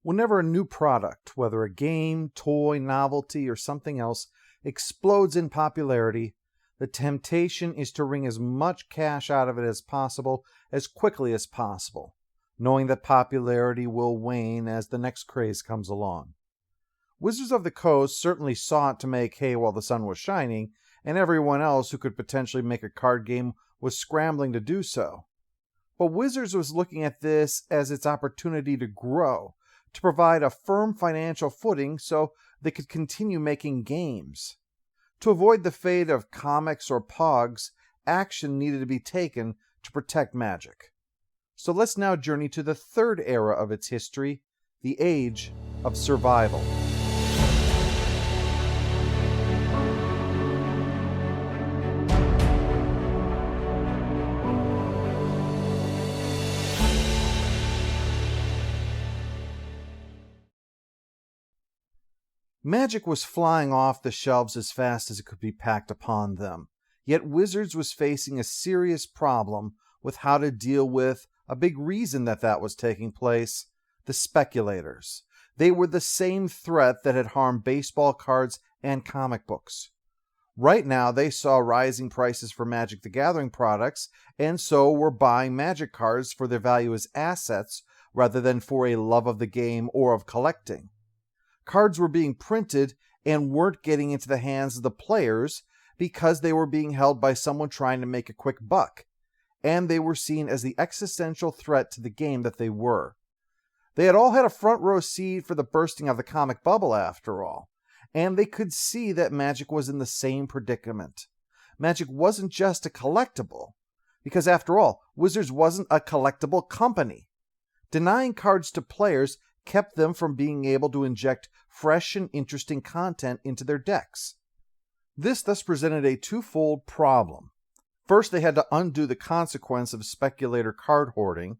Whenever a new product, whether a game, toy, novelty, or something else, explodes in popularity, the temptation is to wring as much cash out of it as possible, as quickly as possible, knowing that popularity will wane as the next craze comes along. Wizards of the Coast certainly sought to make hay while the sun was shining, and everyone else who could potentially make a card game was scrambling to do so. But Wizards was looking at this as its opportunity to grow, to provide a firm financial footing so they could continue making games. To avoid the fate of comics or pogs, action needed to be taken to protect Magic. So let's now journey to the third era of its history, the Age of Survival. Magic was flying off the shelves as fast as it could be packed upon them, yet Wizards was facing a serious problem with how to deal with a big reason that was taking place: the speculators. They were the same threat that had harmed baseball cards and comic books. Right now, they saw rising prices for Magic the Gathering products, and so were buying Magic cards for their value as assets rather than for a love of the game or of collecting. Cards were being printed and weren't getting into the hands of the players because they were being held by someone trying to make a quick buck, and they were seen as the existential threat to the game that they were. They had all had a front row seat for the bursting of the comic bubble, after all, and they could see that Magic was in the same predicament. Magic wasn't just a collectible, because after all, Wizards wasn't a collectible company. Denying cards to players kept them from being able to inject fresh and interesting content into their decks. This thus presented a twofold problem. First, they had to undo the consequence of speculator card hoarding,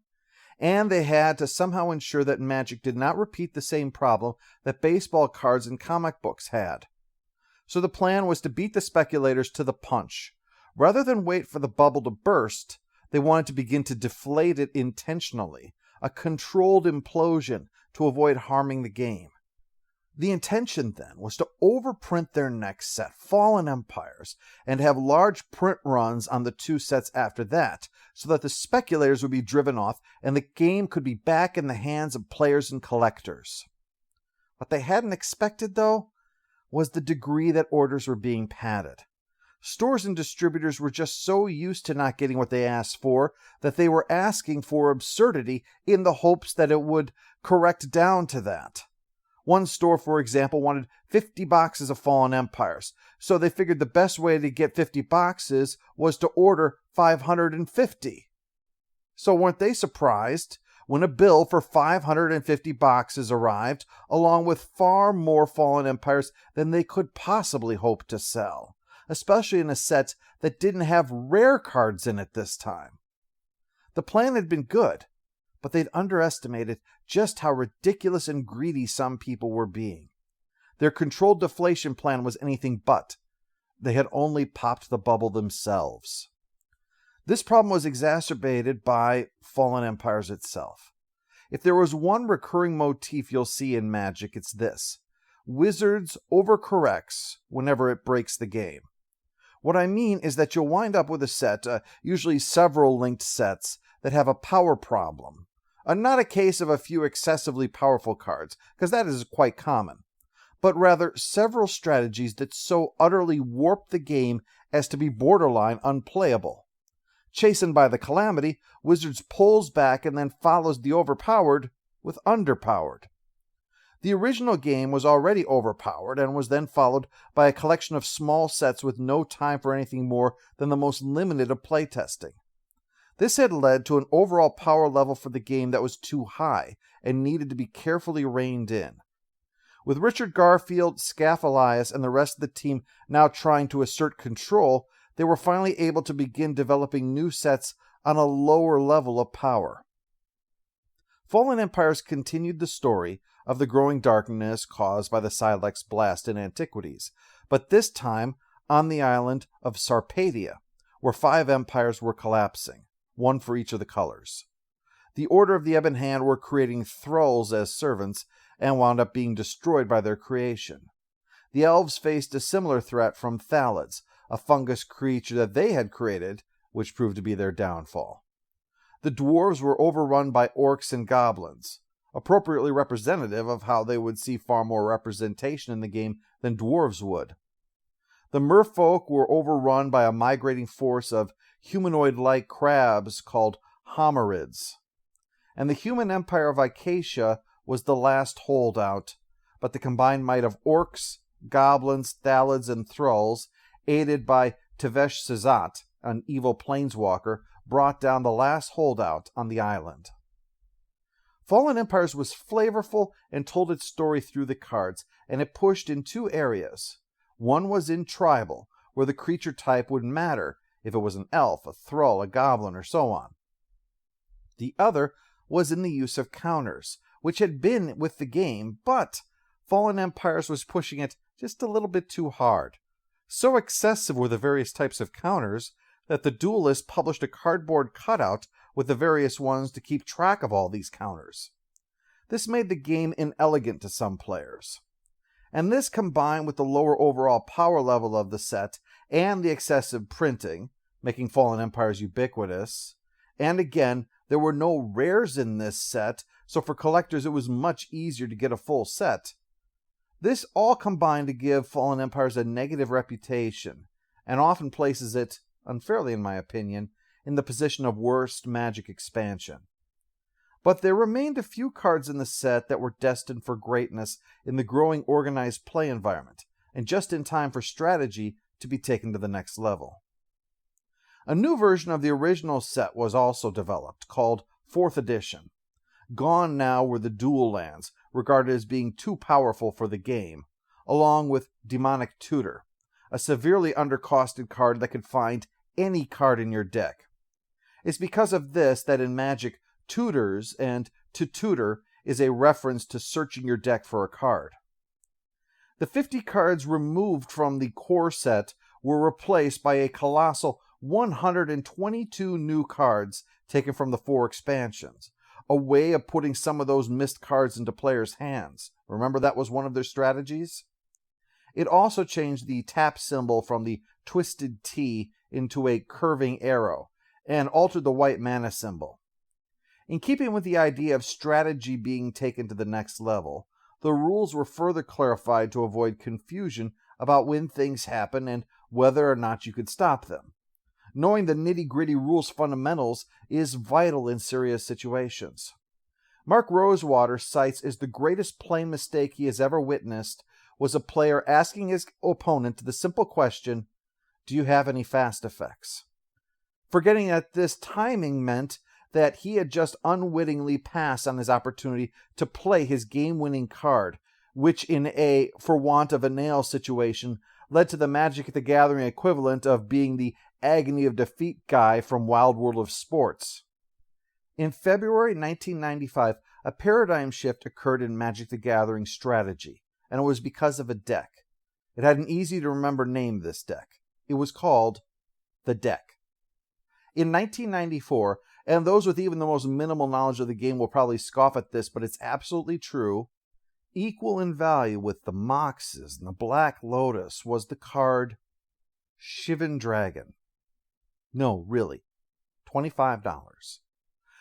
and they had to somehow ensure that Magic did not repeat the same problem that baseball cards and comic books had. So the plan was to beat the speculators to the punch. Rather than wait for the bubble to burst, they wanted to begin to deflate it intentionally, a controlled implosion to avoid harming the game. The intention then was to overprint their next set, Fallen Empires, and have large print runs on the two sets after that, so that the speculators would be driven off and the game could be back in the hands of players and collectors. What they hadn't expected, though, was the degree that orders were being padded. Stores and distributors were just so used to not getting what they asked for that they were asking for absurdity in the hopes that it would correct down to that. One store, for example, wanted 50 boxes of Fallen Empires, so they figured the best way to get 50 boxes was to order 550. So weren't they surprised when a bill for 550 boxes arrived, along with far more Fallen Empires than they could possibly hope to sell, especially in a set that didn't have rare cards in it this time. The plan had been good, but they'd underestimated just how ridiculous and greedy some people were being. Their controlled deflation plan was anything but. They had only popped the bubble themselves. This problem was exacerbated by Fallen Empires itself. If there was one recurring motif you'll see in Magic, it's this: Wizards overcorrects whenever it breaks the game. What I mean is that you'll wind up with a set, usually several linked sets, that have a power problem. Not a case of a few excessively powerful cards, because that is quite common, but rather several strategies that so utterly warp the game as to be borderline unplayable. Chastened by the calamity, Wizards pulls back and then follows the overpowered with underpowered. The original game was already overpowered and was then followed by a collection of small sets with no time for anything more than the most limited of playtesting. This had led to an overall power level for the game that was too high and needed to be carefully reined in. With Richard Garfield, Scaff Elias, and the rest of the team now trying to assert control, they were finally able to begin developing new sets on a lower level of power. Fallen Empires continued the story of the growing darkness caused by the Silex blast in Antiquities, but this time on the island of Sarpadia, where 5 empires were collapsing, one for each of the colors. The Order of the Ebon Hand were creating thralls as servants and wound up being destroyed by their creation. The elves faced a similar threat from Thalids, a fungus creature that they had created, which proved to be their downfall. The dwarves were overrun by orcs and goblins, appropriately representative of how they would see far more representation in the game than dwarves would. The merfolk were overrun by a migrating force of humanoid-like crabs called homerids. And the human empire of Acacia was the last holdout, but the combined might of orcs, goblins, thalids, and thralls, aided by Tevesh Szat, an evil planeswalker, brought down the last holdout on the island. Fallen Empires was flavorful and told its story through the cards, and it pushed in two areas. One was in tribal, where the creature type would matter if it was an elf, a thrall, a goblin, or so on. The other was in the use of counters, which had been with the game, but Fallen Empires was pushing it just a little bit too hard. So excessive were the various types of counters that the duelist published a cardboard cutout with the various ones to keep track of all these counters. This made the game inelegant to some players. And this, combined with the lower overall power level of the set and the excessive printing, making Fallen Empires ubiquitous, and again, there were no rares in this set, so for collectors it was much easier to get a full set. This all combined to give Fallen Empires a negative reputation, and often places it, unfairly in my opinion, in the position of worst Magic expansion. But there remained a few cards in the set that were destined for greatness in the growing organized play environment, and just in time for strategy to be taken to the next level. A new version of the original set was also developed, called 4th Edition. Gone now were the dual lands, regarded as being too powerful for the game, along with Demonic Tutor, a severely undercosted card that could find any card in your deck. It's because of this that in Magic, tutors and to tutor is a reference to searching your deck for a card. The 50 cards removed from the core set were replaced by a colossal 122 new cards taken from the 4 expansions, a way of putting some of those missed cards into players' hands. Remember that was one of their strategies? It also changed the tap symbol from the twisted T into a curving arrow, and altered the white mana symbol. In keeping with the idea of strategy being taken to the next level, the rules were further clarified to avoid confusion about when things happen and whether or not you could stop them. Knowing the nitty-gritty rules fundamentals is vital in serious situations. Mark Rosewater cites as the greatest playing mistake he has ever witnessed was a player asking his opponent the simple question, "Do you have any fast effects?" Forgetting that this timing meant that he had just unwittingly passed on his opportunity to play his game-winning card, which in a for want of a nail situation led to the Magic the Gathering equivalent of being the agony of defeat guy from Wild World of Sports. In February 1995, a paradigm shift occurred in Magic the Gathering strategy, and it was because of a deck. It had an easy-to-remember name, this deck. It was called the Deck. In 1994, and those with even the most minimal knowledge of the game will probably scoff at this, but it's absolutely true, equal in value with the Moxes and the Black Lotus was the card Shivan Dragon. No, really, $25.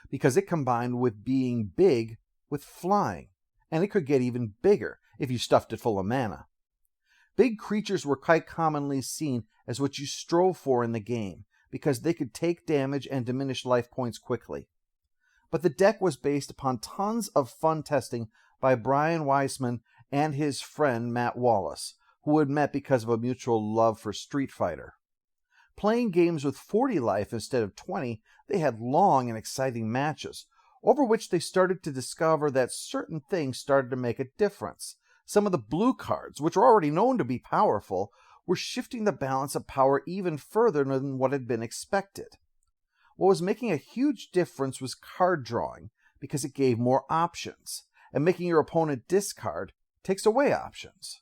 Because it combined with being big with flying, and it could get even bigger if you stuffed it full of mana. Big creatures were quite commonly seen as what you strove for in the game, because they could take damage and diminish life points quickly. But the deck was based upon tons of fun testing by Brian Weissman and his friend Matt Wallace, who had met because of a mutual love for Street Fighter. Playing games with 40 life instead of 20, they had long and exciting matches, over which they started to discover that certain things started to make a difference. Some of the blue cards, which were already known to be powerful, were shifting the balance of power even further than what had been expected. What was making a huge difference was card drawing, because it gave more options, and making your opponent discard takes away options.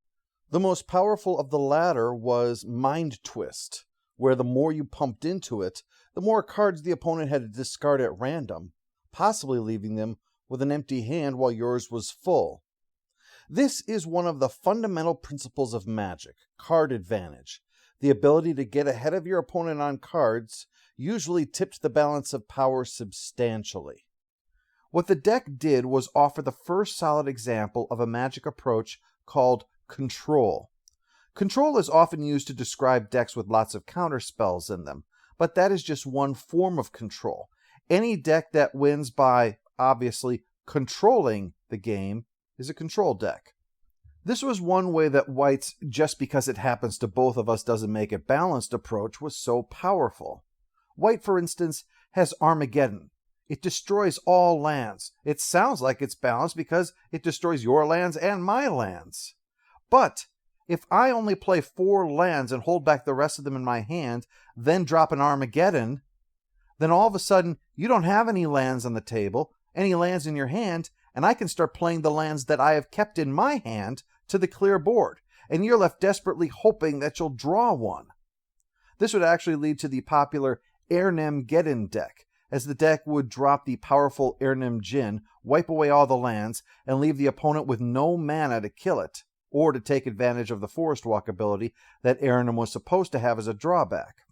The most powerful of the latter was Mind Twist, where the more you pumped into it, the more cards the opponent had to discard at random, possibly leaving them with an empty hand while yours was full. This is one of the fundamental principles of Magic, card advantage. The ability to get ahead of your opponent on cards usually tipped the balance of power substantially. What the deck did was offer the first solid example of a Magic approach called control. Control is often used to describe decks with lots of counterspells in them, but that is just one form of control. Any deck that wins by, obviously, controlling the game is a control deck. This was one way that White's just because it happens to both of us doesn't make it balanced approach was so powerful. White, for instance, has Armageddon. It destroys all lands. It sounds like it's balanced because it destroys your lands and my lands. But if I only play 4 lands and hold back the rest of them in my hand, then drop an Armageddon, then all of a sudden you don't have any lands on the table, any lands in your hand, and I can start playing the lands that I have kept in my hand to the clear board, and you're left desperately hoping that you'll draw one. This would actually lead to the popular Ernem-Geddon deck, as the deck would drop the powerful Ernem Djinn, wipe away all the lands, and leave the opponent with no mana to kill it, or to take advantage of the Forest Walk ability that Ernem was supposed to have as a drawback.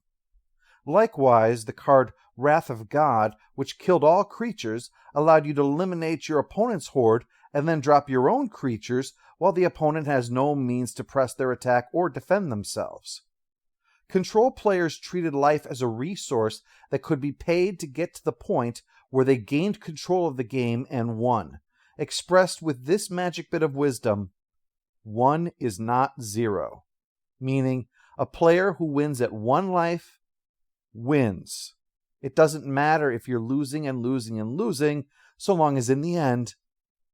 Likewise, the card Wrath of God, which killed all creatures, allowed you to eliminate your opponent's horde and then drop your own creatures while the opponent has no means to press their attack or defend themselves. Control players treated life as a resource that could be paid to get to the point where they gained control of the game and won. Expressed with this magic bit of wisdom, 1 is not 0, meaning a player who wins at 1 life wins. It doesn't matter if you're losing and losing and losing, so long as in the end,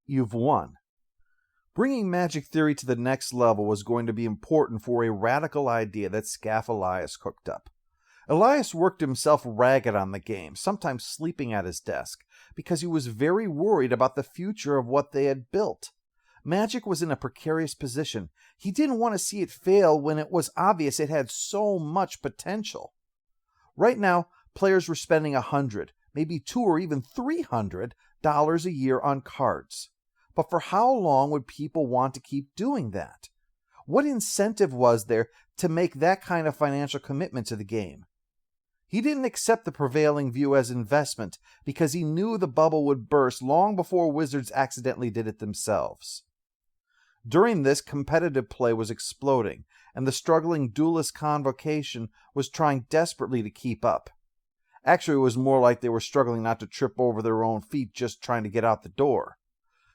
you've won. Bringing Magic theory to the next level was going to be important for a radical idea that Scaff Elias cooked up. Elias worked himself ragged on the game, sometimes sleeping at his desk, because he was very worried about the future of what they had built. Magic was in a precarious position. He didn't want to see it fail when it was obvious it had so much potential. Right now, players were spending $100, maybe $200 or even $300 a year on cards. But for how long would people want to keep doing that? What incentive was there to make that kind of financial commitment to the game? He didn't accept the prevailing view as investment because he knew the bubble would burst long before Wizards accidentally did it themselves. During this, competitive play was exploding, and the struggling duelist convocation was trying desperately to keep up. Actually, it was more like they were struggling not to trip over their own feet just trying to get out the door.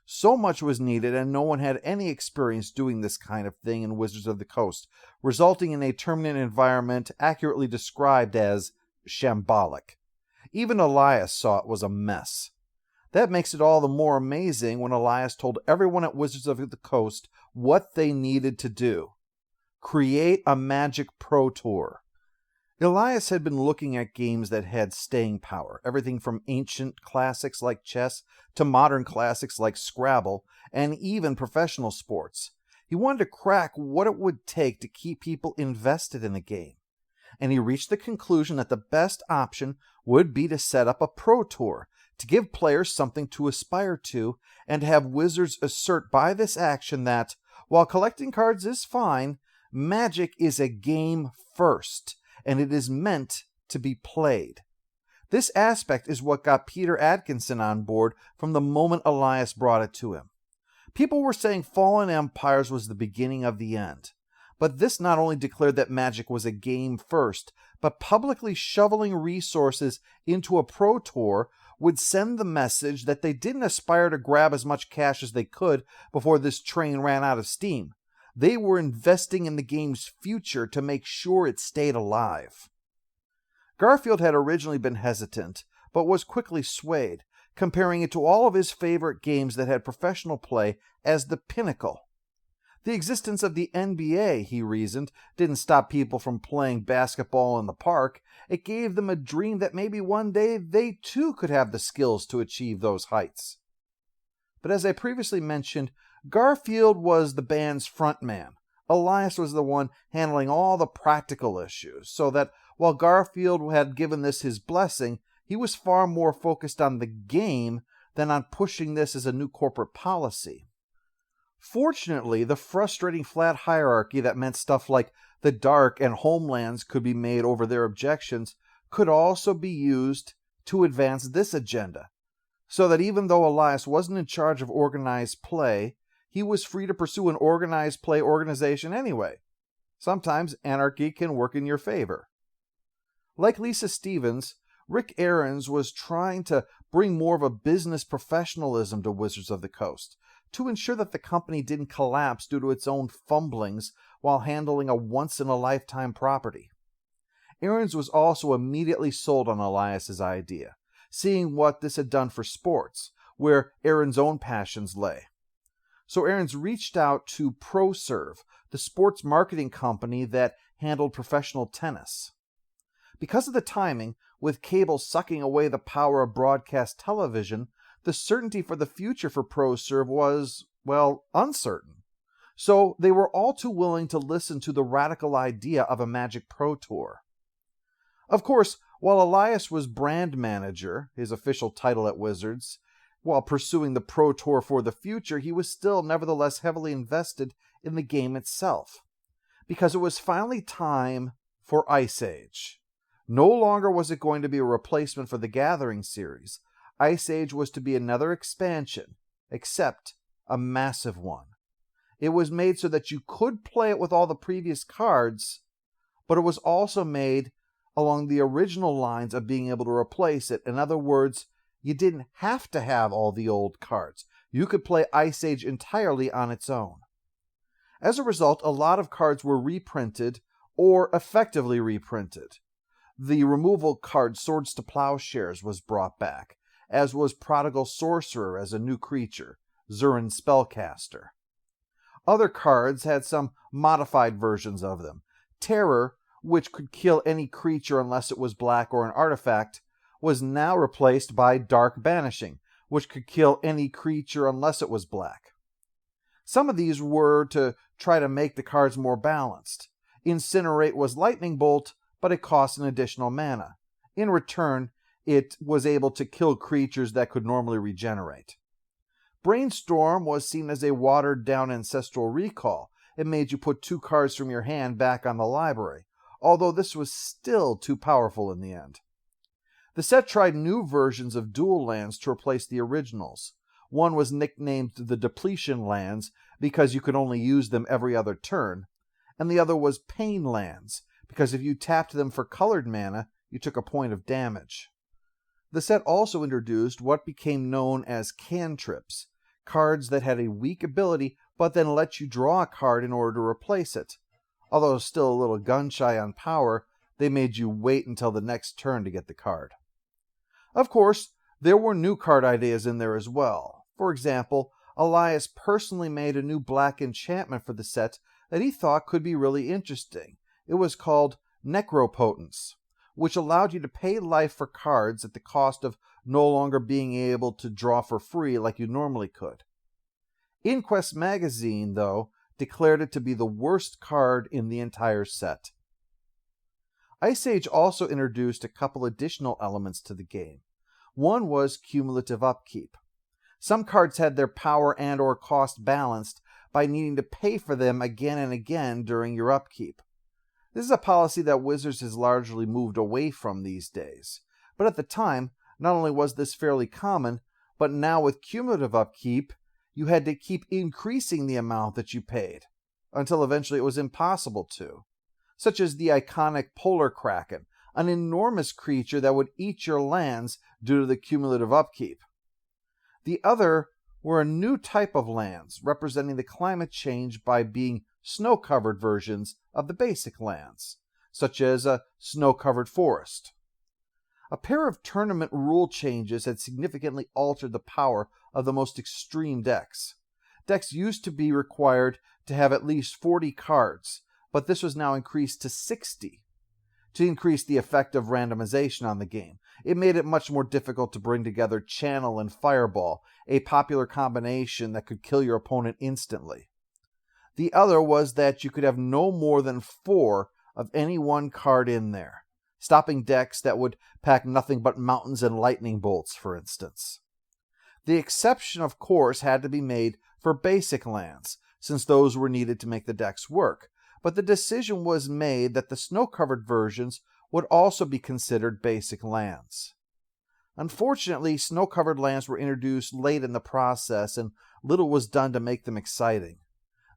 So much was needed, and no one had any experience doing this kind of thing in Wizards of the Coast, resulting in a tournament environment accurately described as shambolic. Even Elias saw it was a mess. That makes it all the more amazing when Elias told everyone at Wizards of the Coast what they needed to do. Create a Magic Pro Tour. Elias had been looking at games that had staying power, everything from ancient classics like chess to modern classics like Scrabble, and even professional sports. He wanted to crack what it would take to keep people invested in the game. And he reached the conclusion that the best option would be to set up a Pro Tour, to give players something to aspire to, and have Wizards assert by this action that, while collecting cards is fine, Magic is a game first, and it is meant to be played. This aspect is what got Peter Adkinson on board from the moment Elias brought it to him. People were saying Fallen Empires was the beginning of the end, but this not only declared that Magic was a game first, but publicly shoveling resources into a Pro Tour would send the message that they didn't aspire to grab as much cash as they could before this train ran out of steam. They were investing in the game's future to make sure it stayed alive. Garfield had originally been hesitant, but was quickly swayed, comparing it to all of his favorite games that had professional play as the pinnacle. The existence of the NBA, he reasoned, didn't stop people from playing basketball in the park. It gave them a dream that maybe one day they too could have the skills to achieve those heights. But as I previously mentioned, Garfield was the band's frontman. Elias was the one handling all the practical issues, so that while Garfield had given this his blessing, He was far more focused on the game than on pushing this as a new corporate policy. Fortunately, the frustrating flat hierarchy that meant stuff like the Dark and Homelands could be made over their objections could also be used to advance this agenda, so that even though Elias wasn't in charge of organized play, he was free to pursue an organized play organization anyway. Sometimes anarchy can work in your favor. Like Lisa Stevens, Rick Ahrens was trying to bring more of a business professionalism to Wizards of the Coast, to ensure that the company didn't collapse due to its own fumblings while handling a once-in-a-lifetime property. Ahrens was also immediately sold on Elias's idea, seeing what this had done for sports, where Ahrens' own passions lay. So Ahrens reached out to ProServe, the sports marketing company that handled professional tennis. Because of the timing, with cable sucking away the power of broadcast television, the certainty for the future for ProServe was, well, uncertain. So they were all too willing to listen to the radical idea of a Magic Pro Tour. Of course, while Elias was brand manager, his official title at Wizards, while pursuing the Pro Tour for the future, he was still nevertheless heavily invested in the game itself, because it was finally time for Ice Age. No longer was it going to be a replacement for the Gathering series. Ice Age was to be another expansion, except a massive one. It was made so that you could play it with all the previous cards, but it was also made along the original lines of being able to replace it. In other words, you didn't have to have all the old cards. You could play Ice Age entirely on its own. As a result, a lot of cards were reprinted or effectively reprinted. The removal card Swords to Plowshares was brought back, as was Prodigal Sorcerer as a new creature, Zurin Spellcaster. Other cards had some modified versions of them. Terror, which could kill any creature unless it was black or an artifact, was now replaced by Dark Banishing, which could kill any creature unless it was black. Some of these were to try to make the cards more balanced. Incinerate was Lightning Bolt, but it cost an additional mana. In return, it was able to kill creatures that could normally regenerate. Brainstorm was seen as a watered-down Ancestral Recall. It made you put 2 cards from your hand back on the library, although this was still too powerful in the end. The set tried new versions of dual lands to replace the originals. One was nicknamed the Depletion Lands because you could only use them every other turn, and the other was Pain Lands because if you tapped them for colored mana, you took a point of damage. The set also introduced what became known as cantrips, cards that had a weak ability but then let you draw a card in order to replace it. Although still a little gun-shy on power, they made you wait until the next turn to get the card. Of course, there were new card ideas in there as well. For example, Elias personally made a new black enchantment for the set that he thought could be really interesting. It was called Necropotence, which allowed you to pay life for cards at the cost of no longer being able to draw for free like you normally could. Inquest magazine, though, declared it to be the worst card in the entire set. Ice Age also introduced a couple additional elements to the game. One was cumulative upkeep. Some cards had their power and or cost balanced by needing to pay for them again and again during your upkeep. This is a policy that Wizards has largely moved away from these days. But at the time, not only was this fairly common, but now with cumulative upkeep, you had to keep increasing the amount that you paid, until eventually it was impossible to. Such as the iconic Polar Kraken, an enormous creature that would eat your lands due to the cumulative upkeep. The other were a new type of lands, representing the climate change by being snow-covered versions of the basic lands, such as a snow-covered forest. A pair of tournament rule changes had significantly altered the power of the most extreme decks. Decks used to be required to have at least 40 cards, but this was now increased to 60 to increase the effect of randomization on the game. It made it much more difficult to bring together Channel and Fireball, a popular combination that could kill your opponent instantly. The other was that you could have no more than 4 of any one card in there. stopping decks that would pack nothing but mountains and lightning bolts, for instance. The exception, of course, had to be made for basic lands, since those were needed to make the decks work, but the decision was made that the snow-covered versions would also be considered basic lands. Unfortunately, snow-covered lands were introduced late in the process, and little was done to make them exciting.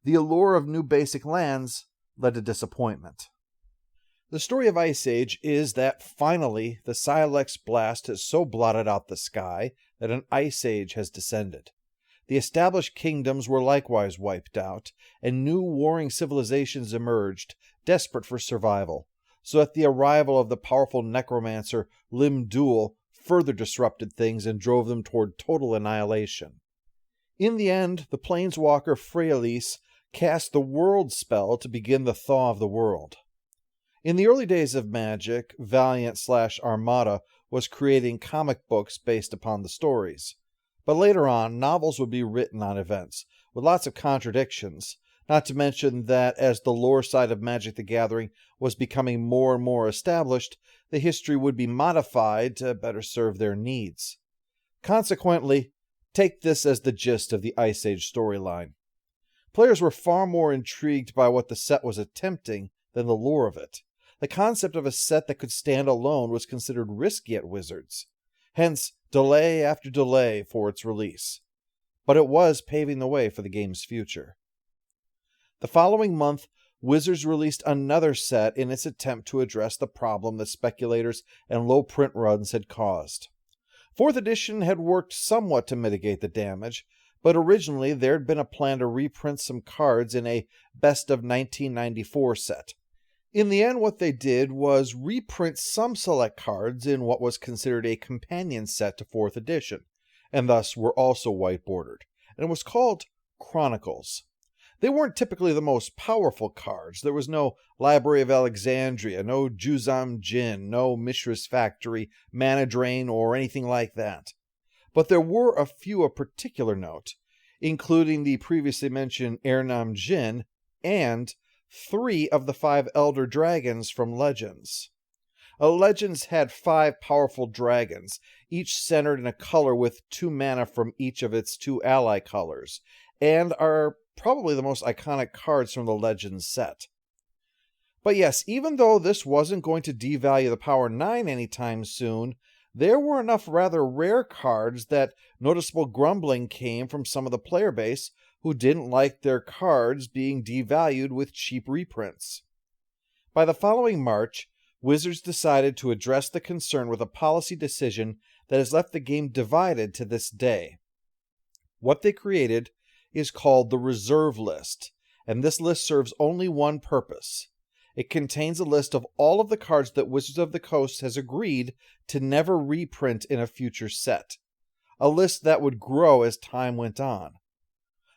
The allure of new basic lands led to disappointment. The story of Ice Age is that finally the Silex blast has so blotted out the sky that an ice age has descended. The established kingdoms were likewise wiped out, and new warring civilizations emerged, desperate for survival, so that the arrival of the powerful necromancer Lim-Dûl further disrupted things and drove them toward total annihilation. In the end, the planeswalker Freyalise cast the World spell to begin the thaw of the world. In the early days of Magic, Valiant/Armada was creating comic books based upon the stories. But later on, novels would be written on events, with lots of contradictions, not to mention that as the lore side of Magic the Gathering was becoming more and more established, the history would be modified to better serve their needs. Consequently, take this as the gist of the Ice Age storyline. Players were far more intrigued by what the set was attempting than the lore of it. The concept of a set that could stand alone was considered risky at Wizards, hence delay after delay for its release. But it was paving the way for the game's future. The following month, Wizards released another set in its attempt to address the problem that speculators and low print runs had caused. 4th edition had worked somewhat to mitigate the damage, but originally there had been a plan to reprint some cards in a Best of 1994 set. In the end, what they did was reprint some select cards in what was considered a companion set to 4th edition, and thus were also white-bordered, and it was called Chronicles. They weren't typically the most powerful cards. There was no Library of Alexandria, no Juzam Jin, no Mishra's Factory, Mana Drain, or anything like that. But there were a few of particular note, including the previously mentioned Ernam Jin and 3 of the 5 Elder Dragons from Legends. Legends had 5 powerful dragons, each centered in a color with 2 mana from each of its 2 ally colors, and are probably the most iconic cards from the Legends set. But yes, even though this wasn't going to devalue the Power 9 anytime soon, there were enough rather rare cards that noticeable grumbling came from some of the player base who didn't like their cards being devalued with cheap reprints. By the following March, Wizards decided to address the concern with a policy decision that has left the game divided to this day. What they created is called the Reserve List, and this list serves only one purpose. It contains a list of all of the cards that Wizards of the Coast has agreed to never reprint in a future set, a list that would grow as time went on.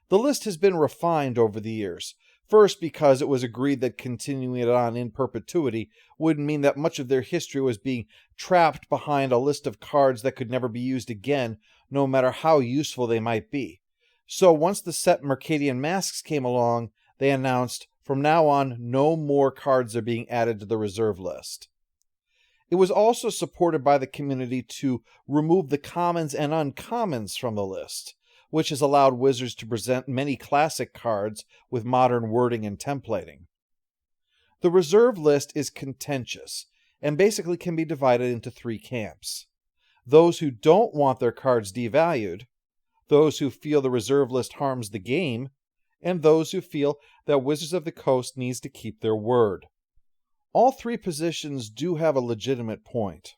The list has been refined over the years, first because it was agreed that continuing it on in perpetuity would mean that much of their history was being trapped behind a list of cards that could never be used again, no matter how useful they might be. So once the set Mercadian Masks came along, they announced, from now on, no more cards are being added to the reserve list. It was also supported by the community to remove the commons and uncommons from the list, which has allowed Wizards to present many classic cards with modern wording and templating. The reserve list is contentious, and basically can be divided into 3 camps. Those who don't want their cards devalued, those who feel the reserve list harms the game, and those who feel that Wizards of the Coast needs to keep their word. All 3 positions do have a legitimate point.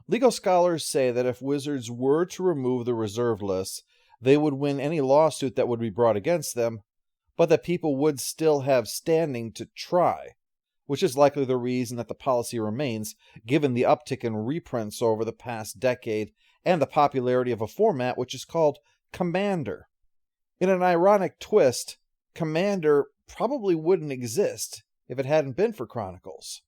Legal scholars say that if Wizards were to remove the reserve list, they would win any lawsuit that would be brought against them, but that people would still have standing to try, which is likely the reason that the policy remains, given the uptick in reprints over the past decade and the popularity of a format which is called Commander. In an ironic twist, Commander probably wouldn't exist if it hadn't been for Chronicles.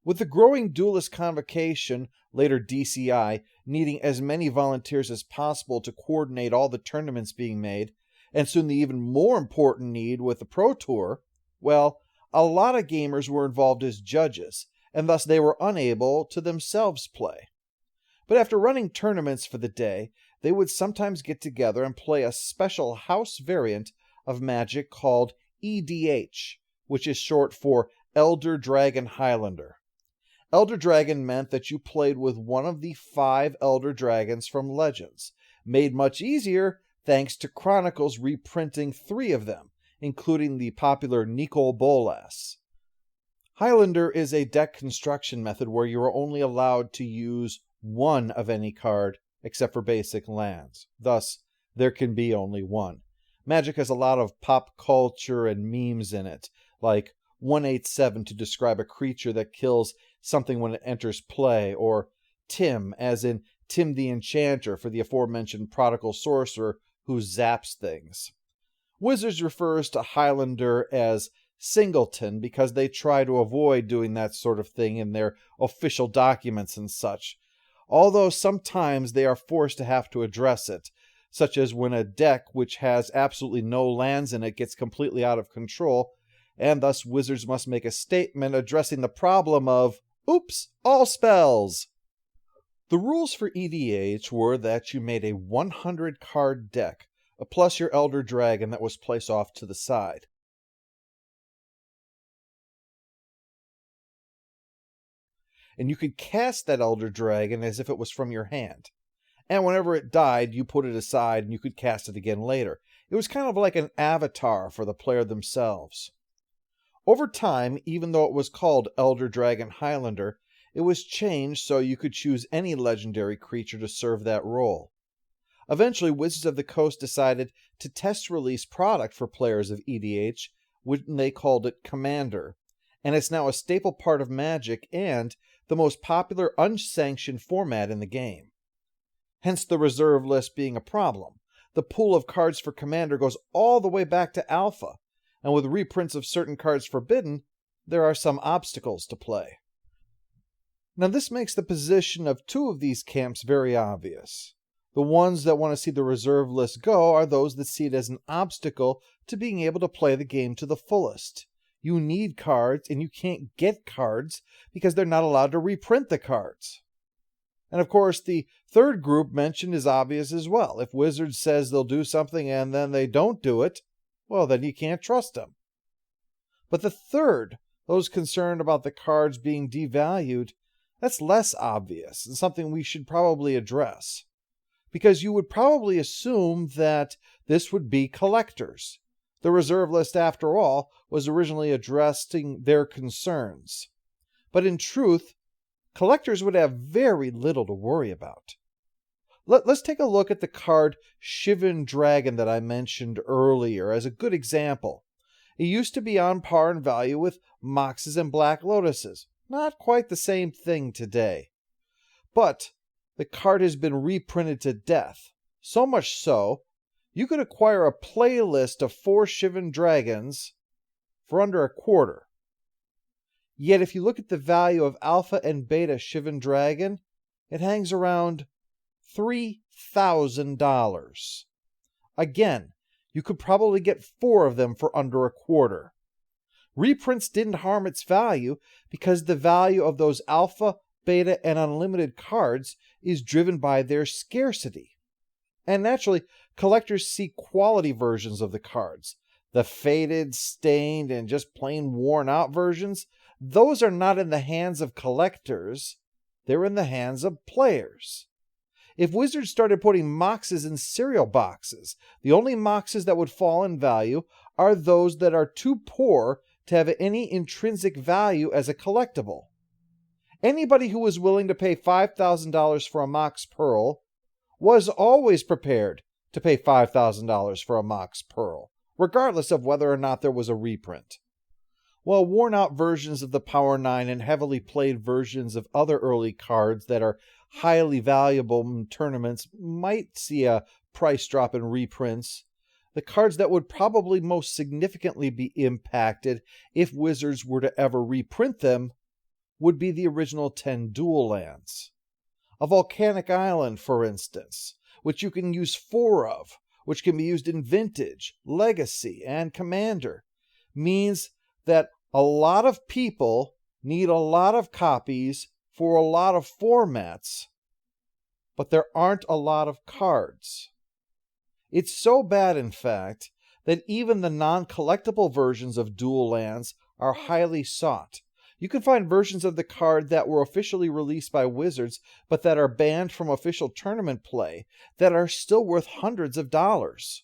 With the growing Duelist Convocation, later DCI, needing as many volunteers as possible to coordinate all the tournaments being made, and soon the even more important need with the Pro Tour, well, a lot of gamers were involved as judges, and thus they were unable to themselves play. But after running tournaments for the day, they would sometimes get together and play a special house variant of Magic called EDH, which is short for Elder Dragon Highlander. Elder Dragon meant that you played with one of the 5 Elder Dragons from Legends, made much easier thanks to Chronicles reprinting 3 of them, including the popular Nicol Bolas. Highlander is a deck construction method where you are only allowed to use one of any card except for basic lands. Thus, there can be only one. Magic has a lot of pop culture and memes in it, like 187 to describe a creature that kills something when it enters play, or Tim, as in Tim the Enchanter for the aforementioned prodigal sorcerer who zaps things. Wizards refers to Highlander as Singleton because they try to avoid doing that sort of thing in their official documents and such, although sometimes they are forced to have to address it, such as when a deck which has absolutely no lands in it gets completely out of control, and thus wizards must make a statement addressing the problem of, oops, all spells! The rules for EDH were that you made a 100-card deck, plus your Elder Dragon that was placed off to the side. And you could cast that Elder Dragon as if it was from your hand. And whenever it died, you put it aside and you could cast it again later. It was kind of like an avatar for the player themselves. Over time, even though it was called Elder Dragon Highlander, it was changed so you could choose any legendary creature to serve that role. Eventually, Wizards of the Coast decided to test release product for players of EDH when they called it Commander, and it's now a staple part of Magic and the most popular unsanctioned format in the game. Hence the reserve list being a problem. The pool of cards for Commander goes all the way back to Alpha, and with reprints of certain cards forbidden, there are some obstacles to play. Now this makes the position of 2 of these camps very obvious. The ones that want to see the reserve list go are those that see it as an obstacle to being able to play the game to the fullest. You need cards, and you can't get cards because they're not allowed to reprint the cards. And of course, the third group mentioned is obvious as well. If Wizards says they'll do something and then they don't do it, well, then you can't trust them. But the third, those concerned about the cards being devalued, that's less obvious and something we should probably address. Because you would probably assume that this would be collectors. The reserve list, after all, was originally addressing their concerns. But in truth, collectors would have very little to worry about. Let's take a look at the card Shivan Dragon that I mentioned earlier as a good example. It used to be on par in value with Moxes and Black Lotuses. Not quite the same thing today. But the card has been reprinted to death. So much so, you could acquire a playlist of 4 Shivan Dragons for under $0.25. Yet if you look at the value of Alpha and Beta Shivan Dragon, it hangs around $3,000. Again, you could probably get 4 of them for under $0.25. Reprints didn't harm its value because the value of those Alpha, Beta, and Unlimited cards is driven by their scarcity. And naturally, collectors seek quality versions of the cards. The faded, stained, and just plain worn out versions, those are not in the hands of collectors, they're in the hands of players. If Wizards started putting Moxes in cereal boxes, the only Moxes that would fall in value are those that are too poor to have any intrinsic value as a collectible. Anybody who was willing to pay $5,000 for a Mox Pearl was always prepared to pay $5,000 for a Mox Pearl, regardless of whether or not there was a reprint. While worn-out versions of the Power 9 and heavily played versions of other early cards that are highly valuable in tournaments might see a price drop in reprints, the cards that would probably most significantly be impacted if Wizards were to ever reprint them would be the original 10 dual lands. A Volcanic Island, for instance, which you can use 4 of, which can be used in Vintage, Legacy, and Commander, means that a lot of people need a lot of copies for a lot of formats, but there aren't a lot of cards. It's so bad, in fact, that even the non-collectible versions of dual lands are highly sought. You can find versions of the card that were officially released by Wizards, but that are banned from official tournament play, that are still worth hundreds of dollars.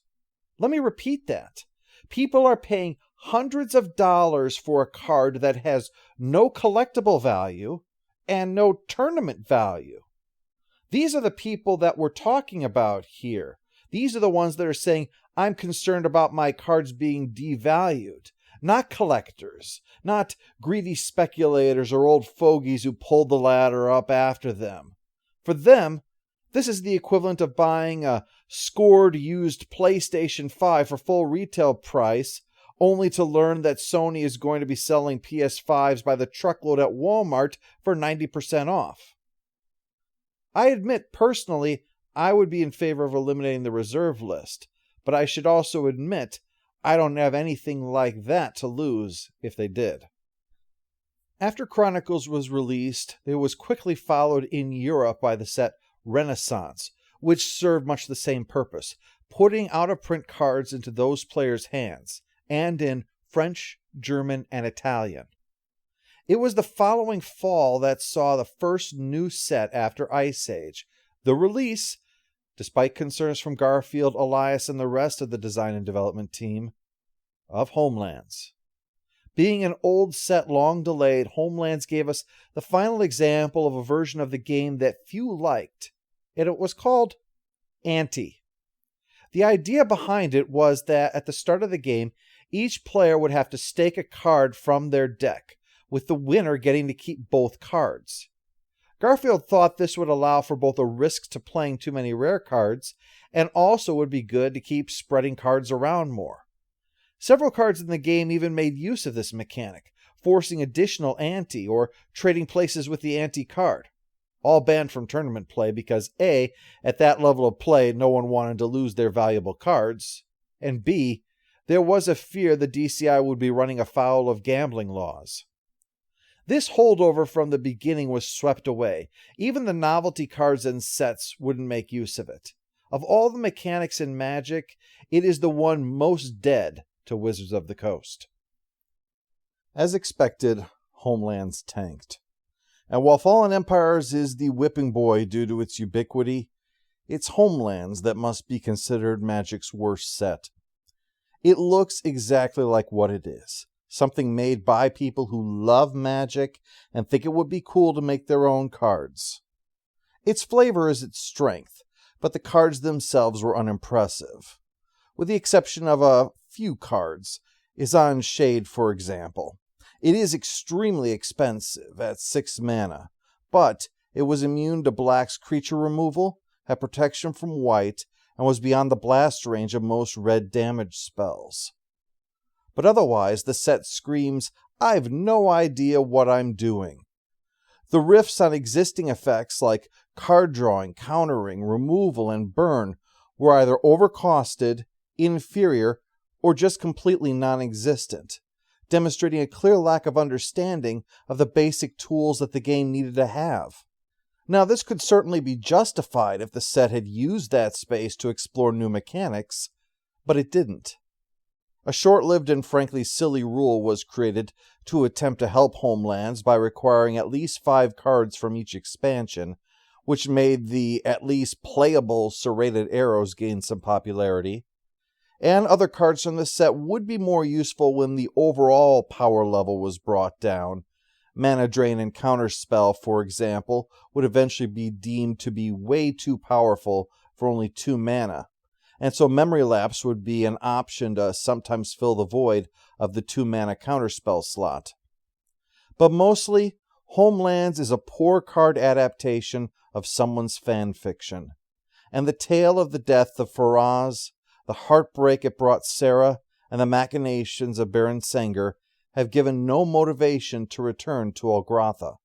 Let me repeat that. People are paying hundreds of dollars for a card that has no collectible value and no tournament value. These are the people that we're talking about here. These are the ones that are saying, I'm concerned about my cards being devalued. Not collectors, not greedy speculators or old fogies who pulled the ladder up after them. For them, this is the equivalent of buying a scored used PlayStation 5 for full retail price, only to learn that Sony is going to be selling PS5s by the truckload at Walmart for 90% off. I admit, personally, I would be in favor of eliminating the reserve list, but I should also admit I don't have anything like that to lose if they did. After Chronicles was released, it was quickly followed in Europe by the set Renaissance, which served much the same purpose, putting out-of-print cards into those players' hands, and in French, German, and Italian. It was the following fall that saw the first new set after Ice Age, the release, despite concerns from Garfield, Elias, and the rest of the design and development team, of Homelands. Being an old set long delayed, Homelands gave us the final example of a version of the game that few liked, and it was called Ante. The idea behind it was that at the start of the game, each player would have to stake a card from their deck, with the winner getting to keep both cards. Garfield thought this would allow for both a risk to playing too many rare cards, and also would be good to keep spreading cards around more. Several cards in the game even made use of this mechanic, forcing additional ante or trading places with the ante card. All banned from tournament play because A, at that level of play no one wanted to lose their valuable cards, and B, there was a fear the DCI would be running afoul of gambling laws. This holdover from the beginning was swept away. Even the novelty cards and sets wouldn't make use of it. Of all the mechanics in Magic, it is the one most dead to Wizards of the Coast. As expected, Homelands tanked. And while Fallen Empires is the whipping boy due to its ubiquity, it's Homelands that must be considered Magic's worst set. It looks exactly like what it is. Something made by people who love Magic and think it would be cool to make their own cards. Its flavor is its strength, but the cards themselves were unimpressive. With the exception of a few cards, Izan Shade, for example. It is extremely expensive at 6 mana, but it was immune to Black's creature removal, had protection from White, and was beyond the blast range of most red damage spells. But otherwise, the set screams, I've no idea what I'm doing. The riffs on existing effects like card drawing, countering, removal, and burn were either overcosted, inferior, or just completely non-existent, demonstrating a clear lack of understanding of the basic tools that the game needed to have. Now, this could certainly be justified if the set had used that space to explore new mechanics, but it didn't. A short-lived and frankly silly rule was created to attempt to help Homelands by requiring at least 5 cards from each expansion, which made the at least playable serrated arrows gain some popularity. And other cards from the set would be more useful when the overall power level was brought down. Mana Drain and Counterspell, for example, would eventually be deemed to be way too powerful for only 2 mana, and so Memory Lapse would be an option to sometimes fill the void of the 2 mana Counterspell slot. But mostly, Homelands is a poor card adaptation of someone's fan fiction, and the tale of the death of Faraz, the heartbreak it brought Sarah, and the machinations of Baron Sanger have given no motivation to return to Olgratha.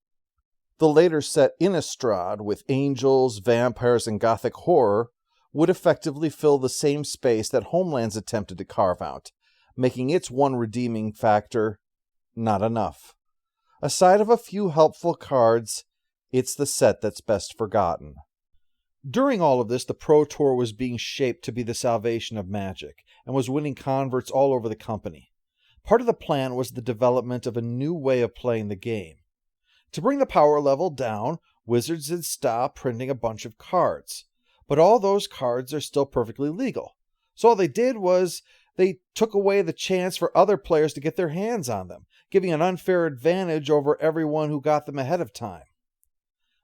The later set Innistrad, with angels, vampires, and gothic horror, would effectively fill the same space that Homelands attempted to carve out, making its one redeeming factor not enough. Aside of a few helpful cards, it's the set that's best forgotten. During all of this, the Pro Tour was being shaped to be the salvation of Magic, and was winning converts all over the company. Part of the plan was the development of a new way of playing the game. To bring the power level down, Wizards had stopped printing a bunch of cards. But all those cards are still perfectly legal. So all they did was they took away the chance for other players to get their hands on them, giving an unfair advantage over everyone who got them ahead of time.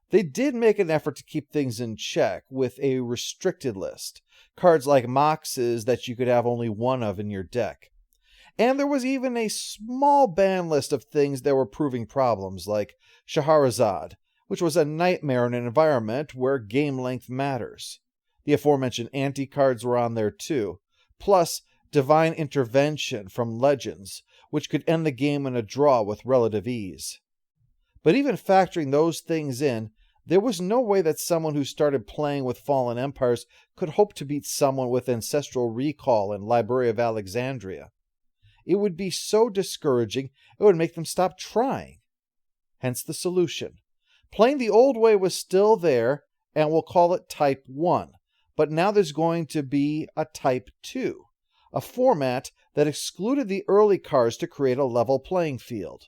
They did make an effort to keep things in check with a restricted list, cards like Moxes that you could have only one of in your deck. And there was even a small ban list of things that were proving problems, like Shahrazad, which was a nightmare in an environment where game length matters. The aforementioned anti-cards were on there too, plus Divine Intervention from Legends, which could end the game in a draw with relative ease. But even factoring those things in, there was no way that someone who started playing with Fallen Empires could hope to beat someone with Ancestral Recall and Library of Alexandria. It would be so discouraging, it would make them stop trying. Hence the solution. Playing the old way was still there, and we'll call it Type 1, but now there's going to be a Type 2, a format that excluded the early cards to create a level playing field.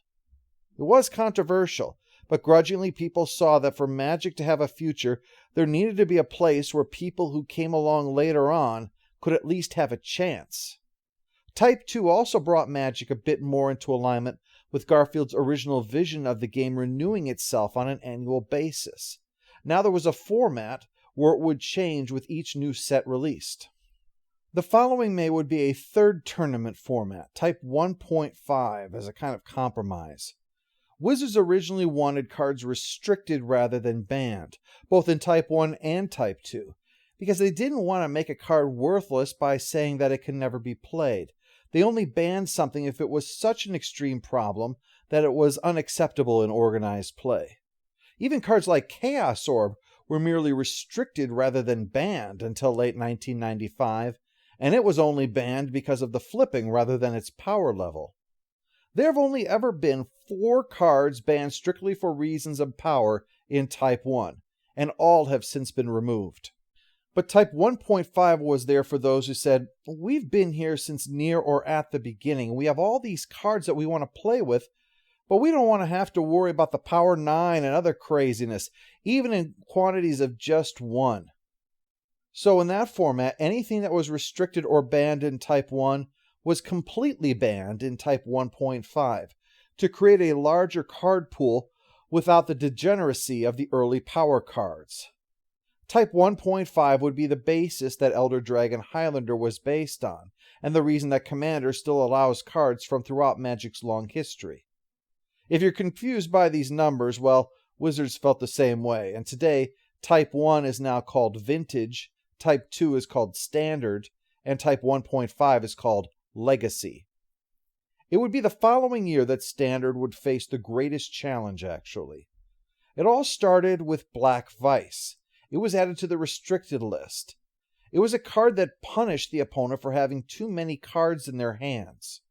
It was controversial, but grudgingly people saw that for Magic to have a future, there needed to be a place where people who came along later on could at least have a chance. Type 2 also brought Magic a bit more into alignment with Garfield's original vision of the game renewing itself on an annual basis. Now there was a format where it would change with each new set released. The following May would be a third tournament format, Type 1.5, as a kind of compromise. Wizards originally wanted cards restricted rather than banned, both in Type 1 and Type 2, because they didn't want to make a card worthless by saying that it can never be played. They only banned something if it was such an extreme problem that it was unacceptable in organized play. Even cards like Chaos Orb were merely restricted rather than banned until late 1995, and it was only banned because of the flipping rather than its power level. There have only ever been 4 cards banned strictly for reasons of power in Type 1, and all have since been removed. But Type 1.5 was there for those who said, we've been here since near or at the beginning. We have all these cards that we want to play with, but we don't want to have to worry about the Power 9 and other craziness, even in quantities of just 1. So in that format, anything that was restricted or banned in Type 1 was completely banned in Type 1.5 to create a larger card pool without the degeneracy of the early power cards. Type 1.5 would be the basis that Elder Dragon Highlander was based on, and the reason that Commander still allows cards from throughout Magic's long history. If you're confused by these numbers, well, Wizards felt the same way, and today Type 1 is now called Vintage, Type 2 is called Standard, and Type 1.5 is called Legacy. It would be the following year that Standard would face the greatest challenge, actually. It all started with Black Vice. It was added to the restricted list. It was a card that punished the opponent for having too many cards in their hands.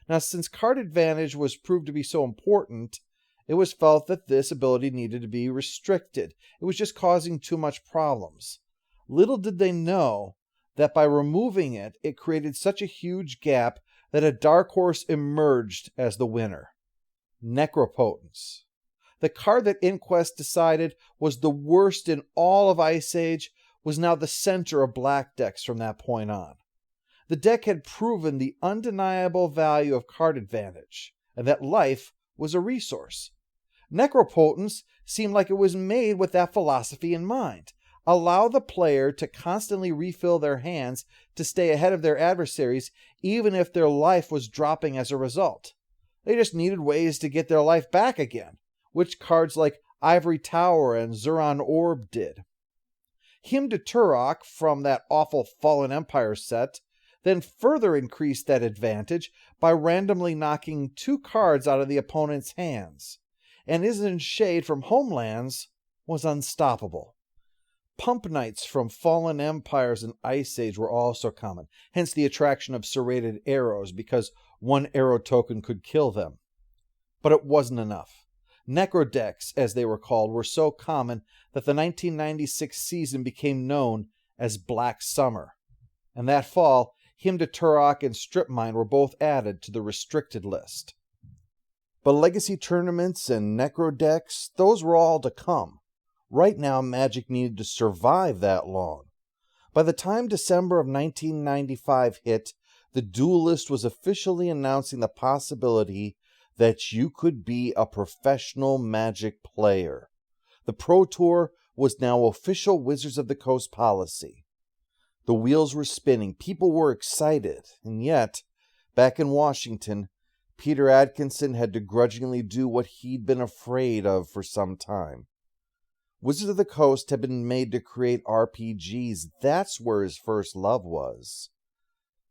Now, since card advantage was proved to be so important, it was felt that this ability needed to be restricted. It was just causing too much problems. Little did they know that by removing it, it created such a huge gap that a dark horse emerged as the winner. Necropotence. The card that Inquest decided was the worst in all of Ice Age was now the center of black decks from that point on. The deck had proven the undeniable value of card advantage, and that life was a resource. Necropotence seemed like it was made with that philosophy in mind. Allow the player to constantly refill their hands to stay ahead of their adversaries, even if their life was dropping as a result. They just needed ways to get their life back again, which cards like Ivory Tower and Zuran Orb did. Hymn to Turok from that awful Fallen Empire set then further increased that advantage by randomly knocking 2 cards out of the opponent's hands, and Isn't Shade from Homelands was unstoppable. Pump Knights from Fallen Empires and Ice Age were also common, hence the attraction of serrated arrows, because 1 arrow token could kill them. But it wasn't enough. Necrodecks, as they were called, were so common that the 1996 season became known as Black Summer. And that fall, Hymn to Turok and Strip Mine were both added to the restricted list. But legacy tournaments and necrodecks, those were all to come. Right now, Magic needed to survive that long. By the time December of 1995 hit, the Duelist was officially announcing the possibility that you could be a professional Magic player. The Pro Tour was now official Wizards of the Coast policy. The wheels were spinning, people were excited, and yet, back in Washington, Peter Adkison had to grudgingly do what he'd been afraid of for some time. Wizards of the Coast had been made to create RPGs. That's where his first love was.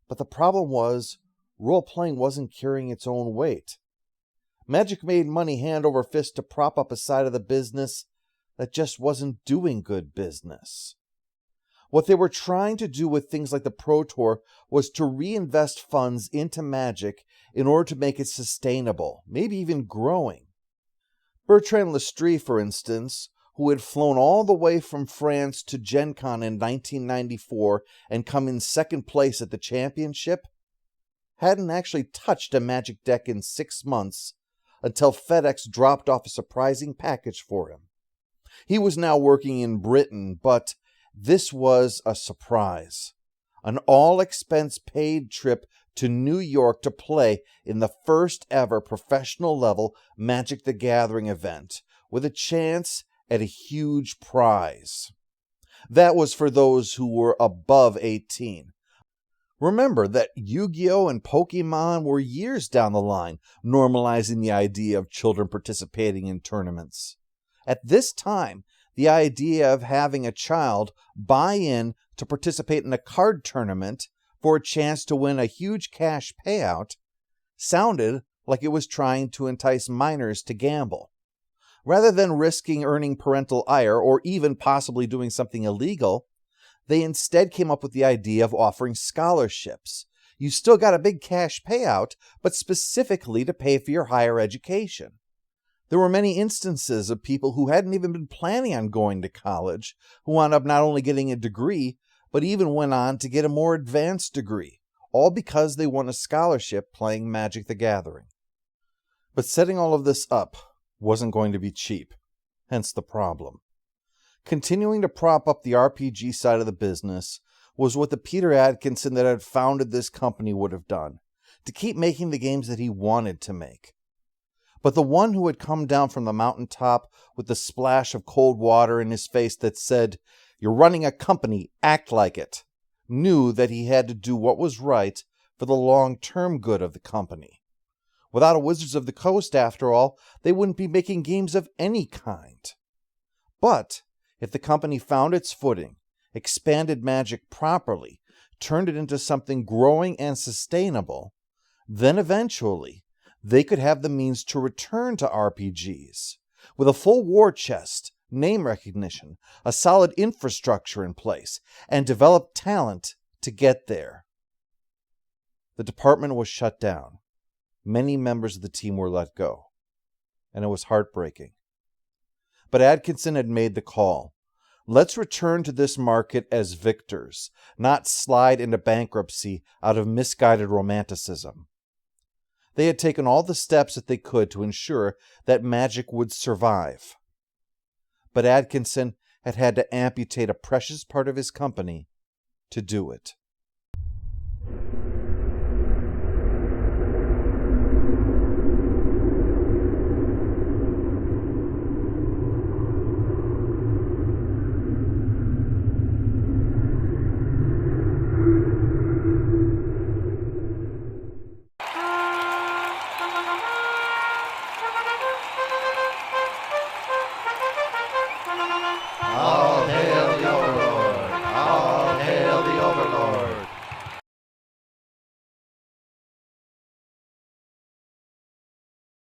But the problem was, role-playing wasn't carrying its own weight. Magic made money hand over fist to prop up a side of the business that just wasn't doing good business. What they were trying to do with things like the Pro Tour was to reinvest funds into Magic in order to make it sustainable, maybe even growing. Bertrand Lestrie, for instance, who had flown all the way from France to Gen Con in 1994 and come in second place at the championship, hadn't actually touched a Magic deck in 6 months until FedEx dropped off a surprising package for him. He was now working in Britain, but this was a surprise. An all-expense-paid trip to New York to play in the first ever professional-level Magic the Gathering event, with a chance at a huge prize. That was for those who were above 18. Remember that Yu-Gi-Oh! And Pokemon were years down the line, normalizing the idea of children participating in tournaments. At this time, the idea of having a child buy in to participate in a card tournament for a chance to win a huge cash payout sounded like it was trying to entice minors to gamble. Rather than risking earning parental ire or even possibly doing something illegal, they instead came up with the idea of offering scholarships. You still got a big cash payout, but specifically to pay for your higher education. There were many instances of people who hadn't even been planning on going to college, who wound up not only getting a degree, but even went on to get a more advanced degree, all because they won a scholarship playing Magic the Gathering. But setting all of this up wasn't going to be cheap, hence the problem. Continuing to prop up the RPG side of the business was what the Peter Adkison that had founded this company would have done, to keep making the games that he wanted to make. But the one who had come down from the mountaintop with the splash of cold water in his face that said, "You're running a company, act like it," knew that he had to do what was right for the long-term good of the company. Without a Wizards of the Coast, after all, they wouldn't be making games of any kind. But if the company found its footing, expanded Magic properly, turned it into something growing and sustainable, then eventually they could have the means to return to RPGs. With a full war chest, name recognition, a solid infrastructure in place, and developed talent to get there. The department was shut down. Many members of the team were let go, and it was heartbreaking. But Adkison had made the call. Let's return to this market as victors, not slide into bankruptcy out of misguided romanticism. They had taken all the steps that they could to ensure that Magic would survive. But Adkison had had to amputate a precious part of his company to do it.